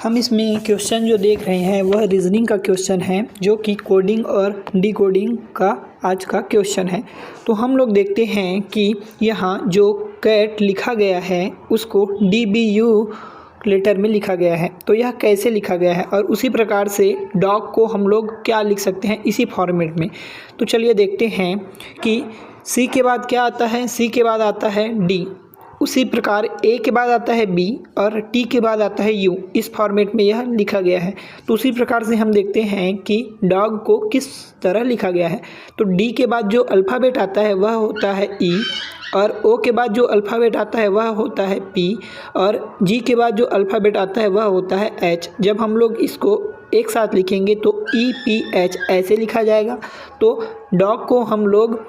हम इसमें क्वेश्चन जो देख रहे हैं वह रीजनिंग का क्वेश्चन है, जो कि कोडिंग और डिकोडिंग का आज का क्वेश्चन है। तो हम लोग देखते हैं कि यहाँ जो कैट लिखा गया है उसको DBU लेटर में लिखा गया है। तो यह कैसे लिखा गया है, और उसी प्रकार से डॉग को हम लोग क्या लिख सकते हैं इसी फॉर्मेट में। तो चलिए देखते हैं कि C के बाद क्या आता है। C के बाद आता है D, उसी प्रकार A के बाद आता है B और T के बाद आता है U। इस फॉर्मेट में यह लिखा गया है। तो उसी प्रकार से हम देखते हैं कि डॉग को किस तरह लिखा गया है। तो D के बाद जो अल्फ़ाबेट आता है वह होता है E, और O के बाद जो अल्फ़ाबेट आता है वह होता है P, और G के बाद जो अल्फ़ाबेट आता है वह होता है H। जब हम लोग इसको एक साथ लिखेंगे तो EPH ऐसे लिखा जाएगा। तो डॉग को हम लोग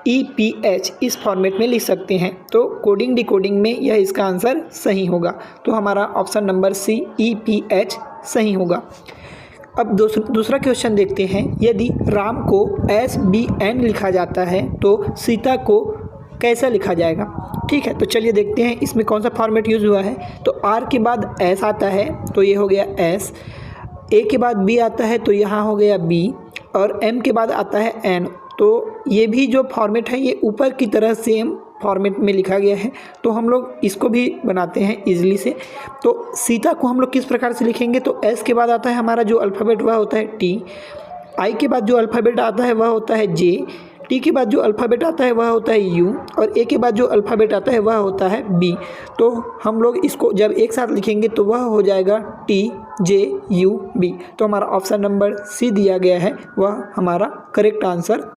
EPH इस फॉर्मेट में लिख सकते हैं। तो कोडिंग डिकोडिंग में यह इसका आंसर सही होगा। तो हमारा ऑप्शन नंबर C EPH सही होगा। अब दूसरा क्वेश्चन देखते हैं। यदि राम को SBN लिखा जाता है तो सीता को कैसा लिखा जाएगा। ठीक है, तो चलिए देखते हैं इसमें कौन सा फॉर्मेट यूज़ हुआ है। तो R के बाद S आता है तो ये हो गया S, A के बाद B आता है तो यहाँ हो गया B, और M के बाद आता है N। तो ये भी जो फॉर्मेट है ये ऊपर की तरह सेम फॉर्मेट में लिखा गया है। तो हम लोग इसको भी बनाते हैं इजीली से। तो सीता को हम लोग किस प्रकार से लिखेंगे। तो S के बाद आता है हमारा जो अल्फ़ाबेट वह होता है T, I के बाद जो अल्फ़ाबेट आता है वह होता है J, T के बाद जो अल्फ़ाबेट आता है वह होता है U, और A के बाद जो अल्फ़ाबेट आता है वह होता है B। तो हम लोग इसको जब एक साथ लिखेंगे तो वह हो जाएगा TJUB। तो हमारा ऑप्शन नंबर C दिया गया है, वह हमारा करेक्ट आंसर